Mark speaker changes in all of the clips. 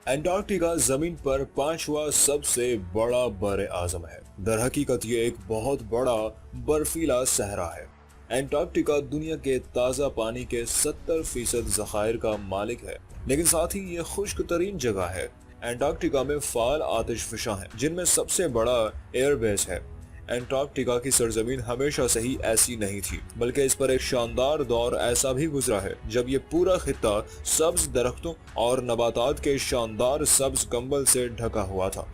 Speaker 1: Antarctica जमीन पर पांचवा सबसे बड़ा बर आजम है। दर हकीकत ये एक बहुत बड़ा बर्फीला सहरा है। एंटार्क्टिका दुनिया के ताज़ा पानी के 70% ज़खायर का मालिक है, लेकिन साथ ही ये खुश्क तरीन जगह है। एंटार्क्टिका में फाल आतिशफशां हैं, जिनमें सबसे बड़ा एयरबेस है। एंटार्क्टिका की सरजमीन हमेशा से ही ऐसी नहीं थी, बल्कि इस पर एक शानदार दौर ऐसा भी गुजरा है जब ये पूरा खित्ता सब्ज दरख्तों और नबातात के शानदार सब्ज कंबल से ढका हुआ था।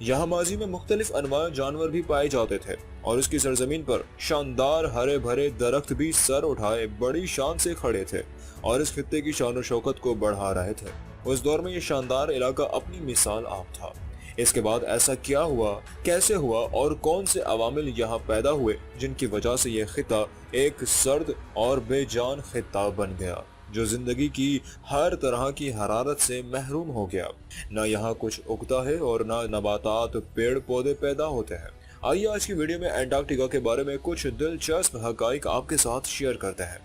Speaker 1: यहाँ माजी में मुख्तलिफ अनवा जानवर भी पाए जाते थे और इसकी सरजमीन पर शानदार हरे भरे दरख्त भी सर उठाए बड़ी शान से खड़े थे और इस खित्ते की शान और शौकत को बढ़ा रहे थे। उस दौर में ये शानदार इलाका अपनी मिसाल आप था। इसके बाद ऐसा क्या हुआ, कैसे हुआ और कौन से अवामिल यहाँ पैदा हुए जिनकी वजह से ये खित्ता एक सर्द और बेजान खित्ता बन गया, जो जिंदगी की हर तरह की हरारत से महरूम हो गया। ना यहाँ कुछ उगता है और ना नबातात पेड़ पौधे पैदा होते हैं। आइए आज की वीडियो में एंटार्क्टिका के बारे में कुछ दिलचस्प हकाइक आपके साथ शेयर करते हैं।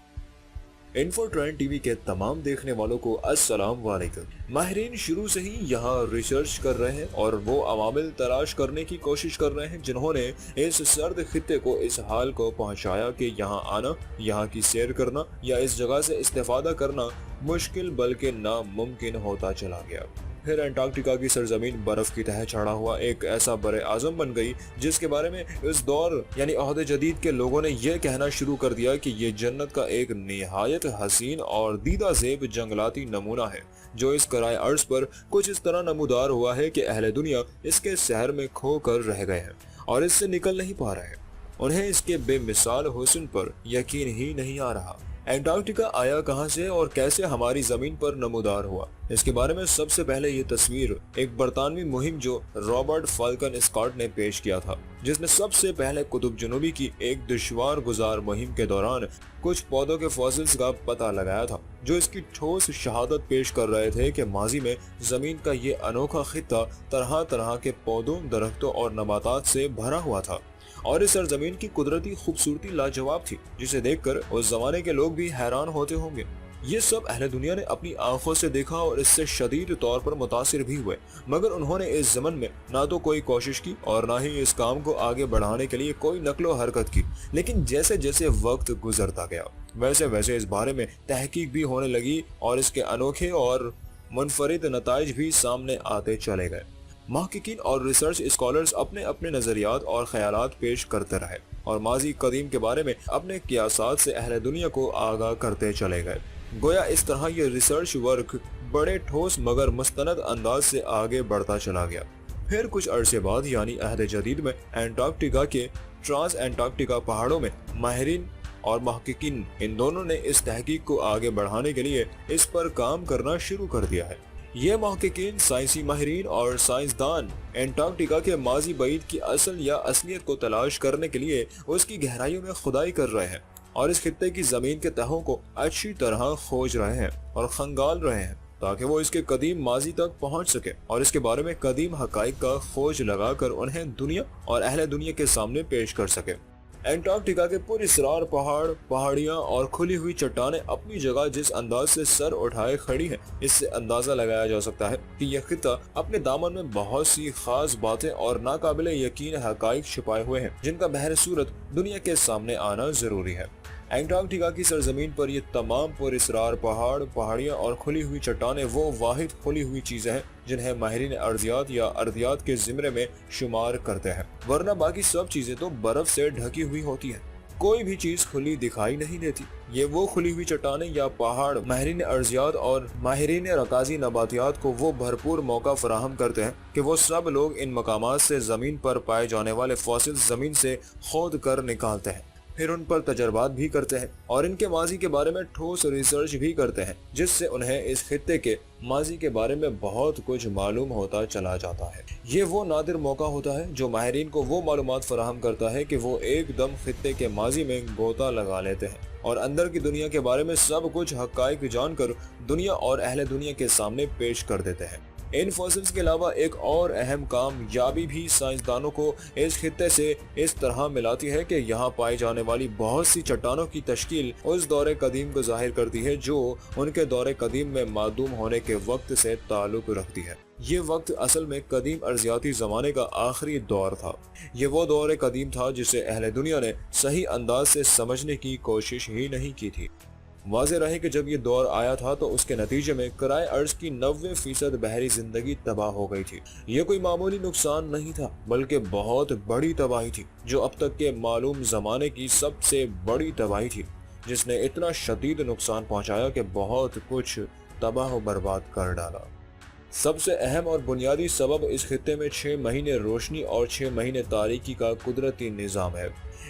Speaker 1: इन्फो ट्रेंड टीवी के तमाम देखने वालों को अस्सलाम वालेकुम। माहिरीन शुरू से ही यहाँ रिसर्च कर रहे हैं और वो अवामिल तलाश करने की कोशिश कर रहे हैं जिन्होंने इस सर्द खित्ते को इस हाल को पहुंचाया कि यहाँ आना, यहाँ की सैर करना या इस जगह से इस्तेफादा करना मुश्किल बल्कि नामुमकिन होता चला गया। फिर एंटार्क्टिका की सरजमीन बर्फ की तह चढ़ा हुआ एक ऐसा बरे आजम बन गई जिसके बारे में इस दौर यानी अहद जदीद के लोगों ने यह कहना शुरू कर दिया कि ये जन्नत का एक निहायत हसीन और दीदा ज़ेब जंगलाती नमूना है, जो इस कराए अर्ज पर कुछ इस तरह नमूदार हुआ है कि अहले दुनिया इसके शहर में खो कर रह गए हैं और इससे निकल नहीं पा रहे। उन्हें इसके बेमिसाल हुस्न पर यकीन ही नहीं आ रहा। एंटार्क्टिका आया कहां से और कैसे हमारी जमीन पर नमूदार हुआ, इसके बारे में सबसे पहले ये तस्वीर एक बरतानवी मुहिम जो रॉबर्ट फाल्कन स्कॉट ने पेश किया था, जिसने सबसे पहले कुतुब जनूबी की एक दुश्वार गुजार मुहिम के दौरान कुछ पौधों के फॉसिल्स का पता लगाया था, जो इसकी ठोस शहादत पेश कर रहे थे कि माजी में जमीन का ये अनोखा खित्ता तरह तरह के पौधों, दरख्तों और नबातात से भरा हुआ था और इस सरजमीन की कुदरती खूबसूरती लाजवाब थी, जिसे देखकर उस जमाने के लोग भी हैरान होते होंगे। ये सब अहले दुनिया ने अपनी आंखों से देखा और इससे शदीद तौर पर मुतासिर भी हुए, मगर उन्होंने इस ज़मन में ना तो कोई कोशिश की और ना ही इस काम को आगे बढ़ाने के लिए कोई नकलो हरकत की। लेकिन जैसे जैसे वक्त गुजरता गया वैसे वैसे इस बारे में तहकीक भी होने लगी और इसके अनोखे और मुनफरिद नताइज भी सामने आते चले गए। महक़िक़ीन और रिसर्च स्कॉलर्स अपने अपने नज़रियात और ख्यालात पेश करते रहे और माजी कदीम के बारे में अपने क़ियासात से अहले दुनिया को आगाह करते चले गए। गोया इस तरह ये रिसर्च वर्क बड़े ठोस मगर मुस्तनद अंदाज से आगे बढ़ता चला गया। फिर कुछ अरसे बाद यानी अहद जदीद में एंटार्क्टिका के ट्रांस एंटार्क्टिका पहाड़ों में माहिरीन और महक़िक़ीन इन दोनों ने इस तहकीक को आगे बढ़ाने के लिए इस पर काम करना शुरू कर दिया है। ये महक़िक़ीन, साइंसी माहिरीन और साइंसदान एंटार्क्टिका के माजी बईद की असल या असलियत को तलाश करने के लिए उसकी गहराइयों में खुदाई कर रहे हैं और इस खित्ते की जमीन के तहों को अच्छी तरह खोज रहे हैं और खंगाल रहे हैं ताकि वो इसके कदीम माजी तक पहुंच सके और इसके बारे में कदीम हकाइक का खोज लगाकर उन्हें दुनिया और अहले दुनिया के सामने पेश कर सके। एंटार्क्टिका के पुरअसरार पहाड़, पहाड़ियाँ और खुली हुई चट्टानें अपनी जगह जिस अंदाज से सर उठाए खड़ी हैं, इससे अंदाजा लगाया जा सकता है कि यह खित्ता अपने दामन में बहुत सी खास बातें और नाकाबिले यकीन हकाइक छिपाए हुए हैं, जिनका बहर सूरत दुनिया के सामने आना जरूरी है। एंटार्क्टिका की सरजमीन पर ये तमाम पुरअसरार पहाड़, पहाड़ियाँ और खुली हुई चट्टानें वो वाहिद खुली हुई चीजें हैं जिन्हें माहिरीन अर्दियात या अर्दियात के जिम्रे में शुमार करते हैं, वरना बाकी सब चीजें तो बर्फ से ढकी हुई होती हैं। कोई भी चीज खुली दिखाई नहीं देती। ये वो खुली हुई चट्टानें या पहाड़ माहिरीन अर्जियात और माहिरीन रकाजी नबातियात को वो भरपूर मौका फराहम करते हैं कि वो सब लोग इन मकामात से जमीन पर पाए जाने वाले फॉसिल जमीन से खोद कर निकालते हैं, फिर उन पर तजर्बात भी करते हैं और इनके माजी के बारे में ठोस रिसर्च भी करते हैं, जिससे उन्हें इस खित्ते के माजी के बारे में बहुत कुछ मालूम होता चला जाता है। ये वो नादिर मौका होता है जो माहिरीन को वो मालूमात फराहम करता है कि वो एकदम खित्ते के माजी में गोता लगा लेते हैं और अंदर की दुनिया के बारे में सब कुछ हकाइक जानकर दुनिया और अहले दुनिया के सामने पेश कर देते हैं। इन फॉसिल्स के अलावा एक और अहम कामयाबी भी साइंसदानों को इस खित्ते से इस तरह मिलाती है कि यहाँ पाई जाने वाली बहुत सी चट्टानों की तश्कील उस दौरे कदीम को जाहिर करती है जो उनके दौरे कदीम में मादूम होने के वक्त से ताल्लुक रखती है। ये वक्त असल में कदीम अर्जियाती जमाने का आखिरी दौर था। ये वो दौर कदीम था जिसे अहले दुनिया ने सही अंदाज से समझने की कोशिश ही नहीं की थी। वाज़ेह रहे कि जब ये दौर आया था तो उसके नतीजे में कराए अर्ज की 90% बहरी जिंदगी तबाह हो गई थी। ये कोई मामूली नुकसान नहीं था बल्कि बहुत बड़ी तबाही थी, जो अब तक के मालूम जमाने की सबसे बड़ी तबाही थी, जिसने इतना शदीद नुकसान पहुंचाया कि बहुत कुछ तबाह बर्बाद कर डाला। सबसे अहम और बुनियादी सबब इस खित्ते में 6 महीने रोशनी और 6 महीने तारीकी का कुदरती निज़ाम है।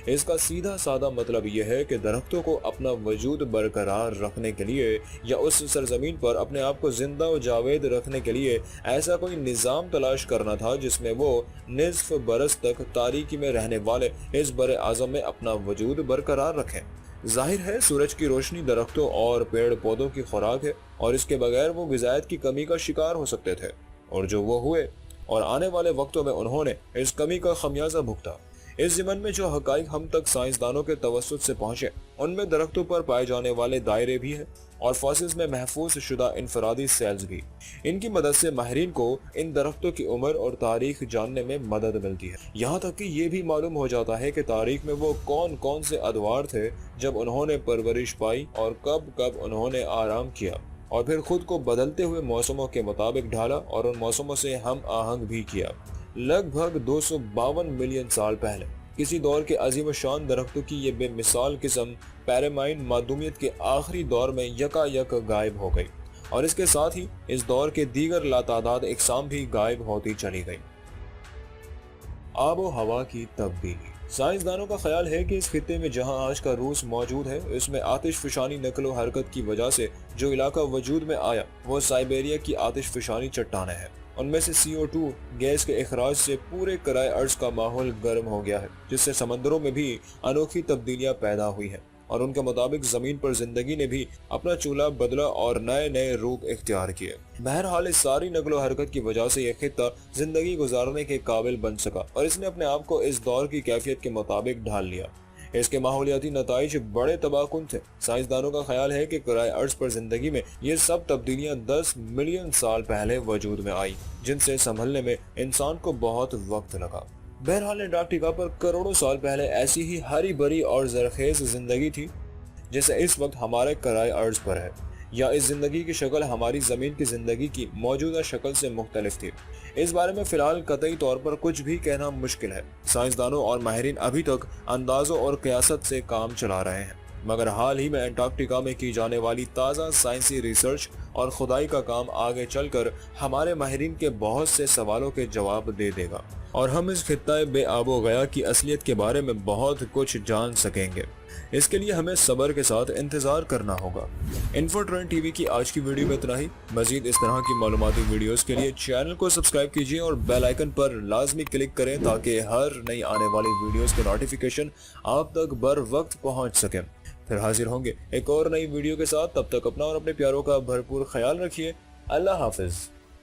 Speaker 1: इसका सीधा साधा मतलब यह है कि दरख्तों को अपना वजूद बरकरार रखने के लिए या उस सरजमीन पर अपने आप को जिंदा व जावेद रखने के लिए ऐसा कोई निज़ाम तलाश करना था जिसमें वो निस्फ बरस तक तारीकी में रहने वाले इस बरे आज़म में अपना वजूद बरकरार रखें। जाहिर है सूरज की रोशनी दरख्तों और पेड़ पौधों की खुराक है और इसके बगैर वो ग़िज़ायत की कमी का शिकार हो सकते थे, और जो वो हुए और आने वाले वक्तों में उन्होंने इस कमी का खमियाजा भुगता। इस ज़मन में जो हक़ाइक़ हम तक साइंसदानों के तवस्सुत से पहुँचे उनमें दरख्तों पर पाए जाने वाले दायरे भी हैं और फॉसिल्स में महफूज शुदा इनफरादी सेल्स भी। इनकी मदद से माहिरीन को इन दरख्तों की उम्र और तारीख जानने में मदद मिलती है। यहाँ तक कि ये भी मालूम हो जाता है कि तारीख में वो कौन कौन से अदवार थे जब उन्होंने परवरिश पाई और कब कब उन्होंने आराम किया और फिर खुद को बदलते हुए मौसमों के मुताबिक ढाला और उन मौसमों से हम आहंग भी किया। लगभग 252 मिलियन साल पहले किसी दौर के अजीम शान दरख्तों की ये बेमिसाल किस्म पैरामाइन मादूमियत के आखिरी दौर में यकायक गायब हो गई और इसके साथ ही इस दौर के दीगर लातादाद इकसाम भी गायब होती चली गई। आबो हवा की तब्दीली। साइंसदानों का ख्याल है कि इस खित्ते में जहां आज का रूस मौजूद है इसमें आतिशफशानी नकलो हरकत की वजह से जो इलाका वजूद में आया वो साइबेरिया की आतिशफशानी चट्टानें हैं। उनमें से CO2 गैस के इखराज से पूरे कराए अर्ज का माहौल गर्म हो गया है, जिससे समंदरों में भी अनोखी तब्दीलियां पैदा हुई हैं और उनके मुताबिक जमीन पर जिंदगी ने भी अपना चूल्हा बदला और नए नए रूप इख्तियार किए। बहरहाल इस सारी नकलो हरकत की वजह से यह खित्ता जिंदगी गुजारने के काबिल बन सका और इसने अपने आप को इस दौर की कैफियत के मुताबिक ढाल लिया। इसके माहौलियाती नताइज बड़े तबाहकुन थे। साइंसदानों का ख्याल है कि कराए अर्ज पर जिंदगी में ये सब तब्दीलियां 10 मिलियन साल पहले वजूद में आई, जिनसे संभलने में इंसान को बहुत वक्त लगा। बहरहाल अंटार्कटिका पर करोड़ों साल पहले ऐसी ही हरी भरी और जरखेज जिंदगी थी जैसे इस वक्त हमारे कराए अर्ज पर है, या इस जिंदगी की शक्ल हमारी जमीन की जिंदगी की मौजूदा शक्ल से मुख्तलिफ थी। इस बारे में फिलहाल कतई तौर पर कुछ भी कहना मुश्किल है। साइंसदानों और माहिरीन अभी तक अंदाजों और क़यासत से काम चला रहे हैं, मगर हाल ही में अंटार्कटिका में की जाने वाली ताज़ा साइंसी रिसर्च और खुदाई का काम आगे चलकर हमारे माहिरीन के बहुत से सवालों के जवाब दे देगा और हम इस खित्ता बेआबो गया की असलियत के बारे में बहुत कुछ जान सकेंगे। इसके लिए हमें सब्र के साथ इंतजार करना होगा। इन्फो ट्रेंड टीवी की आज की वीडियो में इतना ही। मजीद इस तरह की मालूमाती वीडियोस के लिए चैनल को सब्सक्राइब कीजिए और बेल आइकन पर लाजमी क्लिक करें ताकि हर नई आने वाली वीडियोस के नोटिफिकेशन आप तक बर वक्त पहुंच सके। फिर हाजिर होंगे एक और नई वीडियो के साथ। तब तक अपना और अपने प्यारों का भरपूर ख्याल रखिए। अल्लाह हाफिज।